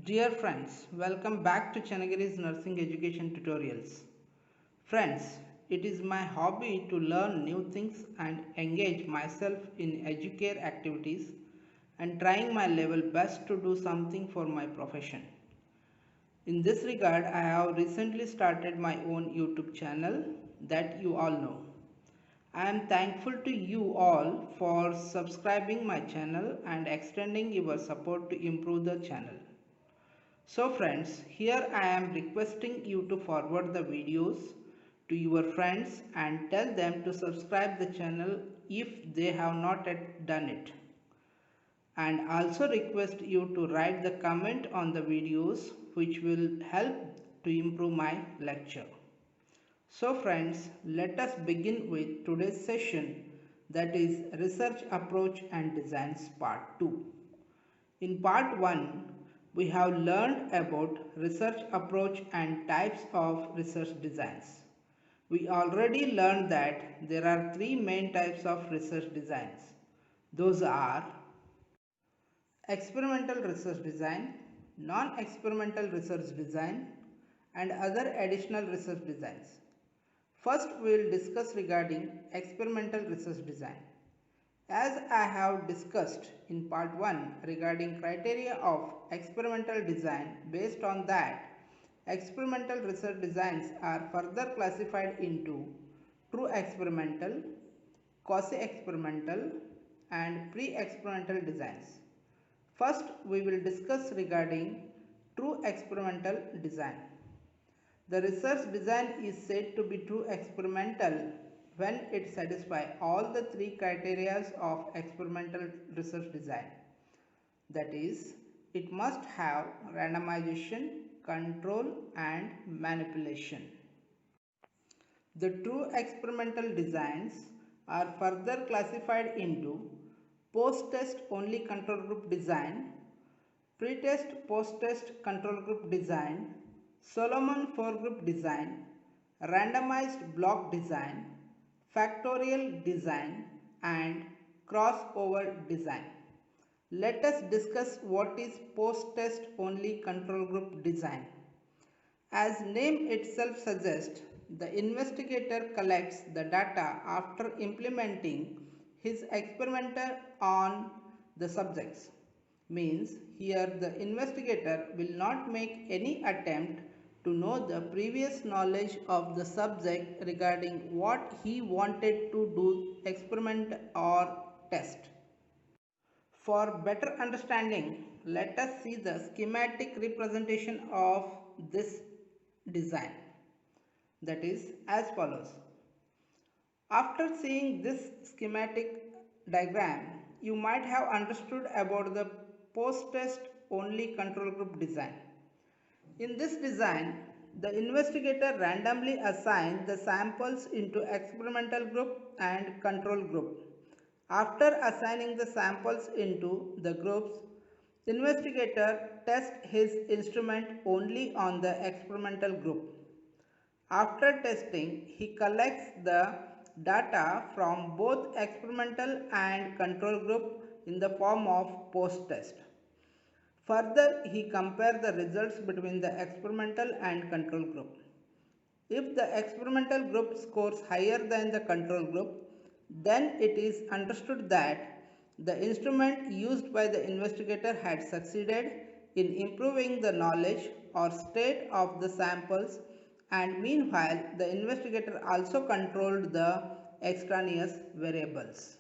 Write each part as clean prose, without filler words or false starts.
Dear friends, welcome back to Chanagiri's Nursing Education Tutorials. Friends, it is my hobby to learn new things and engage myself in educare activities and trying my level best to do something for my profession. In this regard, I have recently started my own YouTube channel that you all know. I am thankful to you all for subscribing my channel and extending your support to improve the channel. So friends, here I am requesting you to forward the videos to your friends and tell them to subscribe the channel if they have not yet done it. And also request you to write the comment on the videos which will help to improve my lecture. So friends, let us begin with today's session, that is Research Approach and Designs Part 2. In part 1, we have learned about research approach and types of research designs. We already learned that there are three main types of research designs. Those are experimental research design, non-experimental research design, and other additional research designs. First, we will discuss regarding experimental research design. As I have discussed in part 1 regarding criteria of experimental design, based on that, experimental research designs are further classified into true experimental, quasi-experimental and pre-experimental designs. First, we will discuss regarding true experimental design. The research design is said to be true experimental when it satisfies all the three criteria of experimental research design. That is, it must have randomization, control and manipulation. The true experimental designs are further classified into post-test only control group design, pre-test post-test control group design, Solomon 4 group design, randomized block design, factorial design and crossover design. Let us discuss what is post-test only control group design. As name itself suggests, the investigator collects the data after implementing his experiment on the subjects. Means here the investigator will not make any attempt to know the previous knowledge of the subject regarding what he wanted to do experiment or test. For better understanding, let us see the schematic representation of this design. That is as follows. After seeing this schematic diagram, you might have understood about the post-test only control group design. In this design, the investigator randomly assigns the samples into experimental group and control group. After assigning the samples into the groups, the investigator tests his instrument only on the experimental group. After testing, he collects the data from both experimental and control group in the form of post-test. Further, he compares the results between the experimental and control group. If the experimental group scores higher than the control group, then it is understood that the instrument used by the investigator had succeeded in improving the knowledge or state of the samples, and meanwhile the investigator also controlled the extraneous variables.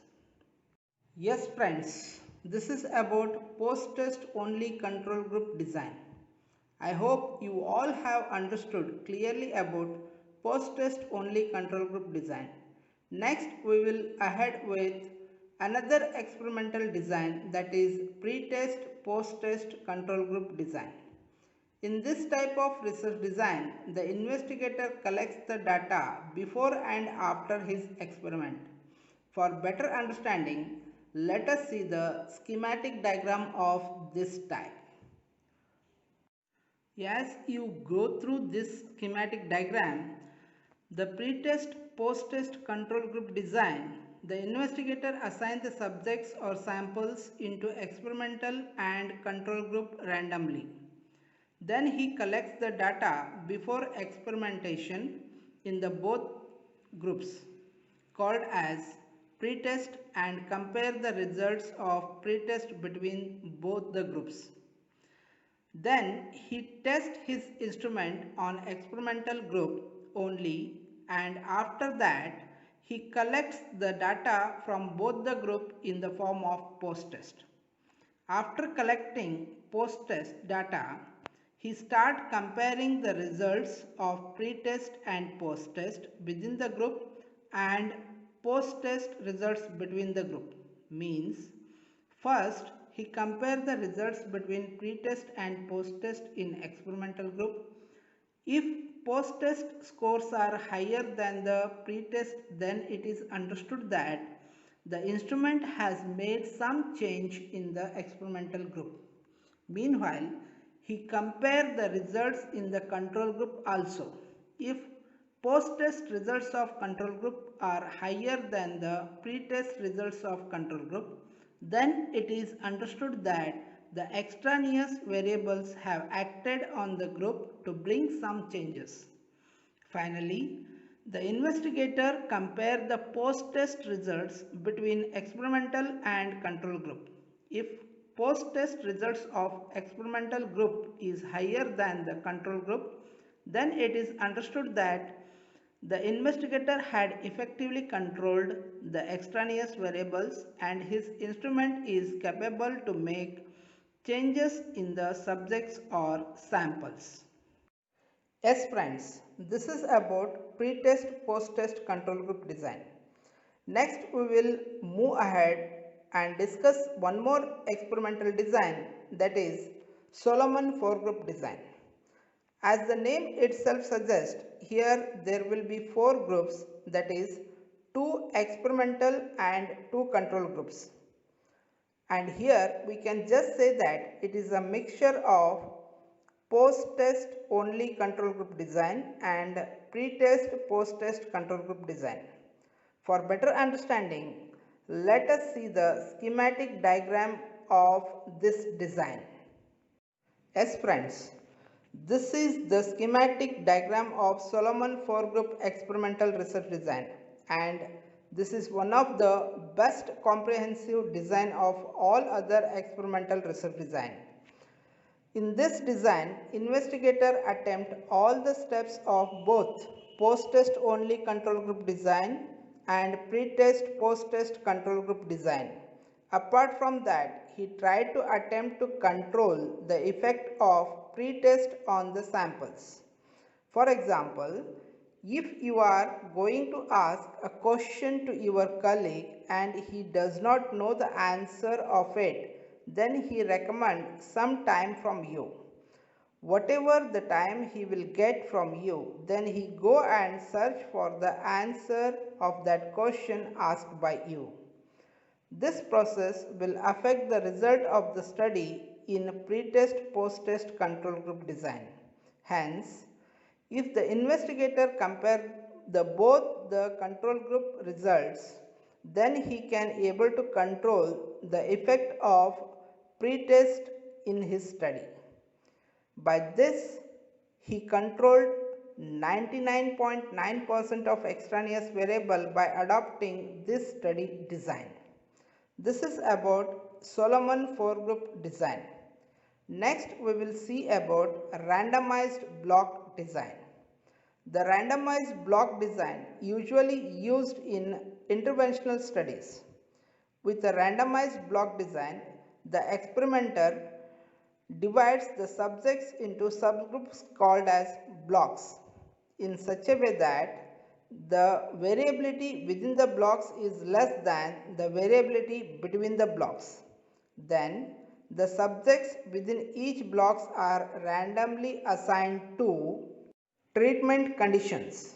Yes friends, this is about post-test only control group design. I hope you all have understood clearly about post-test only control group design. Next we will ahead with another experimental design, that is pre-test post-test control group design. In this type of research design, the investigator collects the data before and after his experiment. For better understanding, let us see the schematic diagram of this type. As you go through this schematic diagram, the pre-test post-test control group design, the investigator assigns the subjects or samples into experimental and control group randomly. Then he collects the data before experimentation in the both groups called as pretest and compare the results of pretest between both the groups. Then he tests his instrument on experimental group only, and after that he collects the data from both the group in the form of post-test. After collecting post-test data, he starts comparing the results of pre-test and post-test within the group and post-test results between the group. Means, first he compares the results between pre-test and post-test in experimental group. If post-test scores are higher than the pre-test, then it is understood that the instrument has made some change in the experimental group. Meanwhile, he compares the results in the control group also. If post-test results of control group are higher than the pre-test results of control group, then it is understood that the extraneous variables have acted on the group to bring some changes. Finally, the investigator compares the post-test results between experimental and control group. If post-test results of experimental group is higher than the control group, then it is understood that the investigator had effectively controlled the extraneous variables and his instrument is capable to make changes in the subjects or samples. Yes friends, this is about pre-test post-test control group design. Next we will move ahead and discuss one more experimental design, that is Solomon four-group design. As the name itself suggests, here there will be four groups, that is two experimental and two control groups. And here we can just say that it is a mixture of post-test only control group design and pre-test post-test control group design. For better understanding, let us see the schematic diagram of this design. Yes friends, this is the schematic diagram of Solomon four-group experimental research design, and this is one of the best comprehensive design of all other experimental research design. In this design, investigator attempt all the steps of both post-test only control group design and pre-test post-test control group design. Apart from that, he tried to attempt to control the effect of pre-test on the samples. For example, if you are going to ask a question to your colleague and he does not know the answer of it, then he recommends some time from you. Whatever the time he will get from you, then he go and search for the answer of that question asked by you. This process will affect the result of the study in pre-test post-test control group design. Hence, if the investigator compares both the control group results, then he can able to control the effect of pre-test in his study. By this, he controlled 99.9% of extraneous variable by adopting this study design. This is about Solomon four-group design. Next, we will see about randomized block design. The randomized block design usually used in interventional studies. With a randomized block design, the experimenter divides the subjects into subgroups called as blocks in such a way that the variability within the blocks is less than the variability between the blocks. Then the subjects within each blocks are randomly assigned to treatment conditions.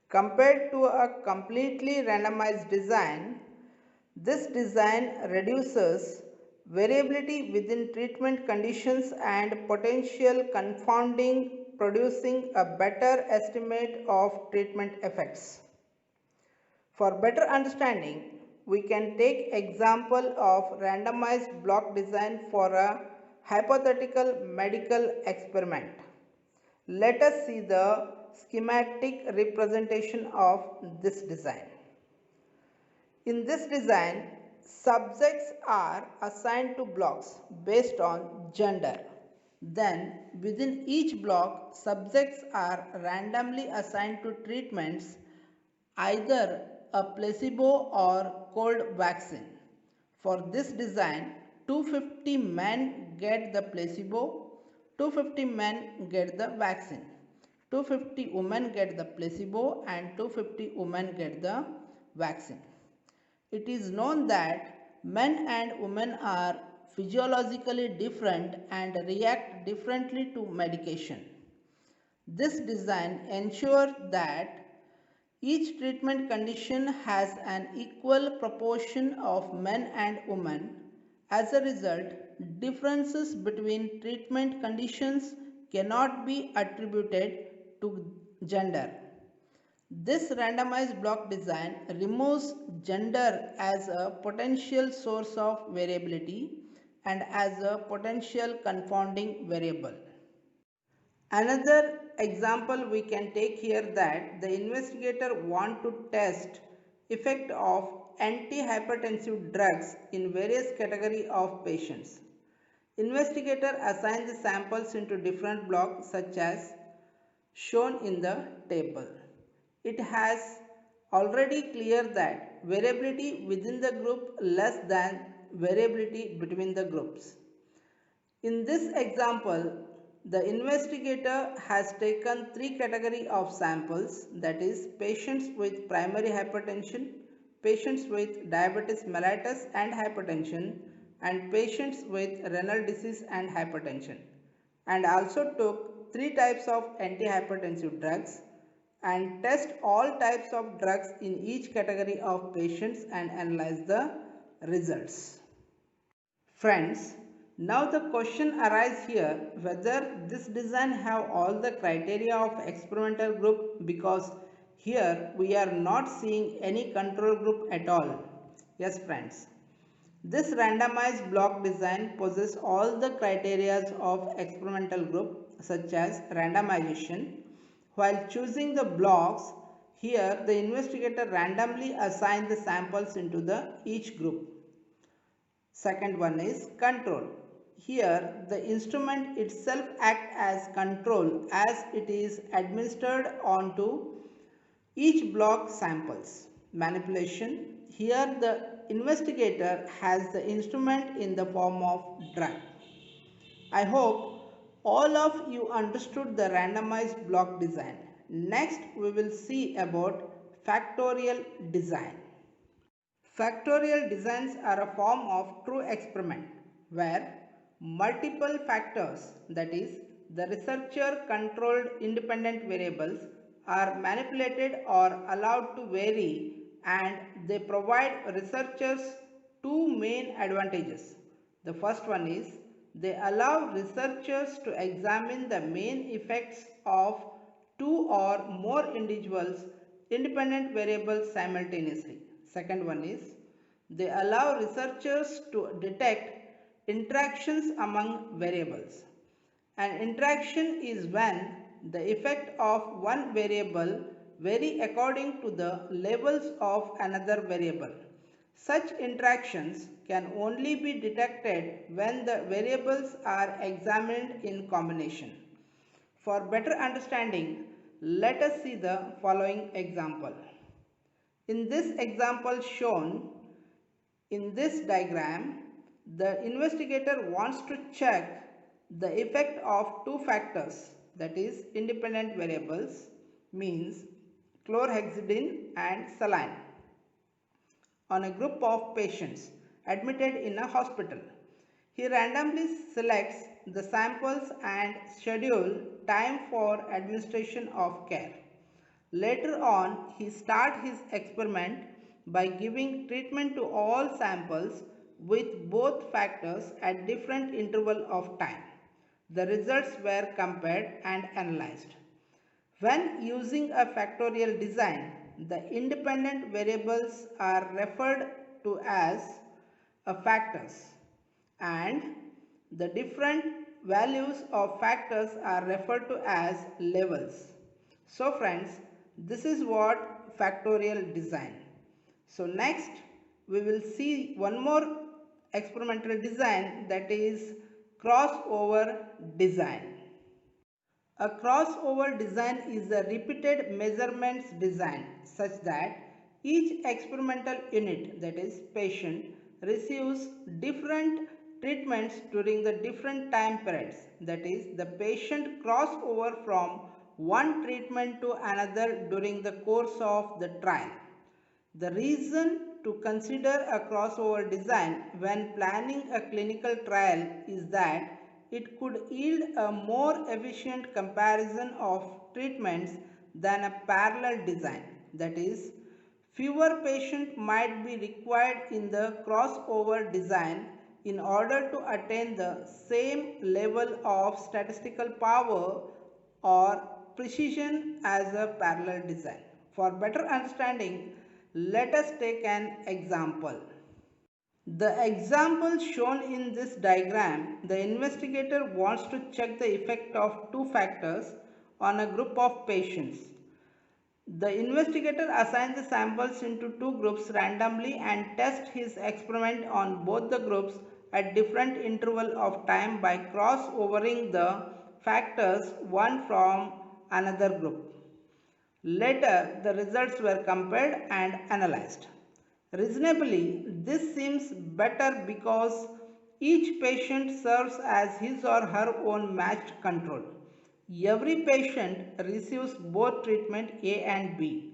Compared to a completely randomized design, this design reduces variability within treatment conditions and potential confounding, producing a better estimate of treatment effects. For better understanding, we can take example of randomized block design for a hypothetical medical experiment. Let us see the schematic representation of this design. In this design, subjects are assigned to blocks based on gender. Then, within each block, subjects are randomly assigned to treatments, either a placebo or cold vaccine. For this design, 250 men get the placebo, 250 men get the vaccine, 250 women get the placebo and 250 women get the vaccine. It is known that men and women are physiologically different and react differently to medication. This design ensures that each treatment condition has an equal proportion of men and women. As a result, differences between treatment conditions cannot be attributed to gender. This randomized block design removes gender as a potential source of variability and as a potential confounding variable. Another example we can take here that the investigator want to test effect of antihypertensive drugs in various category of patients. Investigator assigns the samples into different blocks such as shown in the table. It has already clear that variability within the group less than variability between the groups. In this example, the investigator has taken three categories of samples, that is patients with primary hypertension, patients with diabetes mellitus and hypertension, and patients with renal disease and hypertension, and also took three types of antihypertensive drugs and test all types of drugs in each category of patients and analyze the results. Friends, now the question arises here whether this design have all the criteria of experimental group, because here we are not seeing any control group at all. Yes friends, this randomized block design possesses all the criteria of experimental group such as randomization. While choosing the blocks, here the investigator randomly assigns the samples into each group. Second one is control. Here the instrument itself acts as control as it is administered onto each block samples. Manipulation. Here the investigator has the instrument in the form of drug. I hope all of you understood the randomized block design. Next we will see about factorial design. Factorial designs are a form of true experiment where multiple factors, that is, the researcher controlled independent variables, are manipulated or allowed to vary, and they provide researchers two main advantages. The first one is they allow researchers to examine the main effects of two or more individuals independent variables simultaneously. Second one is they allow researchers to detect interactions among variables. An interaction is when the effect of one variable vary according to the levels of another variable. Such interactions can only be detected when the variables are examined in combination. For better understanding, let us see the following example. In this example shown in this diagram, the investigator wants to check the effect of two factors, that is independent variables, means chlorhexidine and saline, on a group of patients admitted in a hospital. He randomly selects the samples and schedule time for administration of care. Later on, he starts his experiment by giving treatment to all samples with both factors at different interval of time. The results were compared and analyzed. When using a factorial design, the independent variables are referred to as factors and The different values of factors are referred to as levels. So friends, this is what factorial design. So next we will see one more experimental design, that is crossover design. A crossover design is a repeated measurements design such that each experimental unit, that is patient, receives different treatments during the different time periods. That is, the patient crossover from one treatment to another during the course of the trial. The reason to consider a crossover design when planning a clinical trial is that it could yield a more efficient comparison of treatments than a parallel design. That is, fewer patients might be required in the crossover design in order to attain the same level of statistical power or precision as a parallel design. For better understanding, let us take an example. The example shown in this diagram, the investigator wants to check the effect of two factors on a group of patients. The investigator assigns the samples into two groups randomly and tests his experiment on both the groups at different interval of time by cross-overing the factors one from another group. Later, the results were compared and analyzed. Reasonably, this seems better because each patient serves as his or her own matched control. Every patient receives both treatment A and B.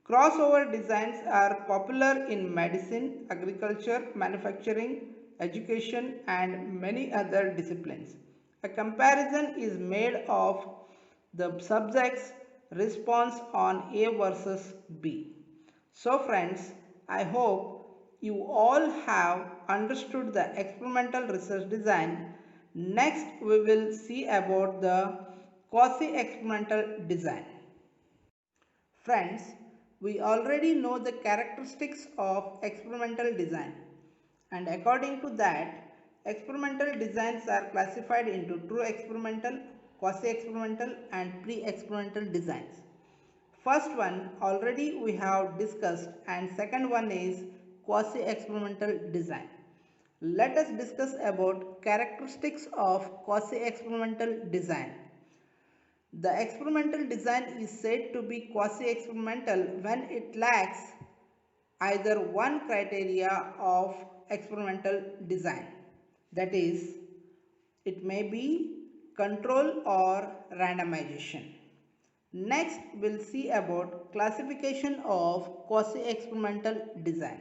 Crossover designs are popular in medicine, agriculture, manufacturing, education, and many other disciplines. A comparison is made of the subject's response on A versus B. So friends, I hope you all have understood the experimental research design. Next we will see about the quasi-experimental design. Friends, we already know the characteristics of experimental design, and according to that, experimental designs are classified into true experimental, quasi-experimental and pre-experimental designs. First one already we have discussed, and second one is quasi-experimental design. Let us discuss about characteristics of quasi-experimental design. The experimental design is said to be quasi-experimental when it lacks either one criteria of experimental design. That is, it may be control or randomization. Next, we'll see about classification of quasi-experimental design.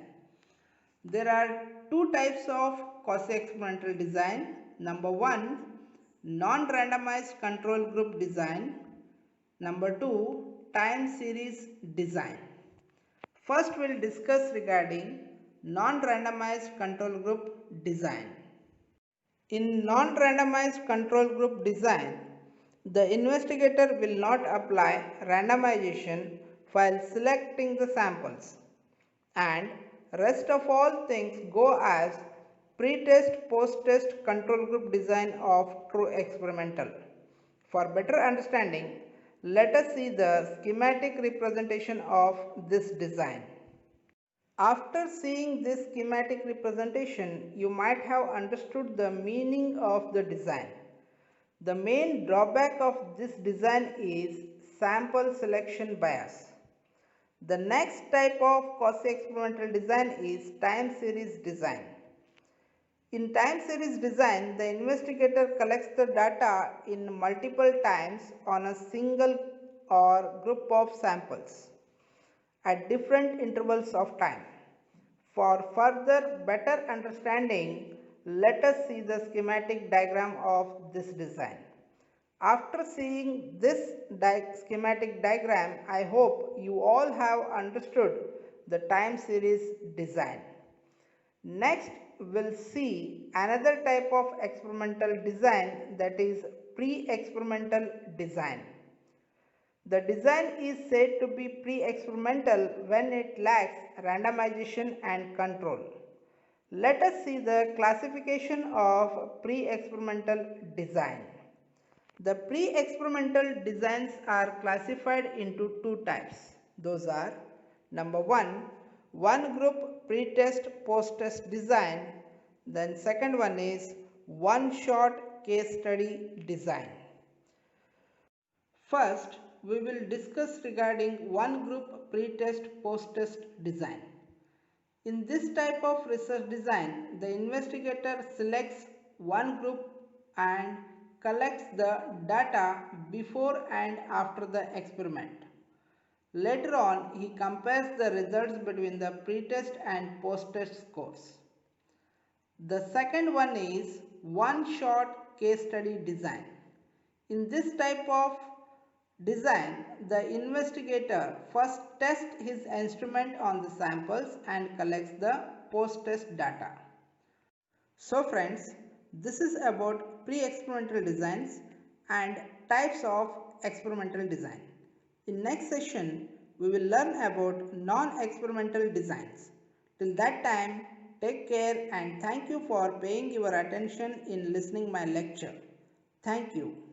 There are two types of quasi-experimental design. Number one, non-randomized control group design. Number two, time series design. First, we'll discuss regarding non-randomized control group design. In non-randomized control group design, the investigator will not apply randomization while selecting the samples, and rest of all things go as pre-test post-test control group design of true experimental. For better understanding, let us see the schematic representation of this design. After seeing this schematic representation, you might have understood the meaning of the design. The main drawback of this design is sample selection bias. The next type of quasi-experimental design is time series design. In time series design, the investigator collects the data in multiple times on a single or group of samples at different intervals of time. For further better understanding, let us see the schematic diagram of this design. After seeing this schematic diagram, I hope you all have understood the time series design. Next, we'll see another type of experimental design, that is pre-experimental design. The design is said to be pre-experimental when it lacks randomization and control. Let us see the classification of pre-experimental design. The pre-experimental designs are classified into two types. Those are number one group pre-test post-test design. Then second one is one-shot case study design. First, we will discuss regarding one group pre-test post-test design. In this type of research design, the investigator selects one group and collects the data before and after the experiment. Later on, he compares the results between the pre-test and post-test scores. The second one is one-shot case study design. In this type of design, the investigator first tests his instrument on the samples and collects the post-test data. So friends, this is about pre-experimental designs and types of experimental design. In next session, we will learn about non-experimental designs. Till that time, take care and thank you for paying your attention in listening my lecture. Thank you.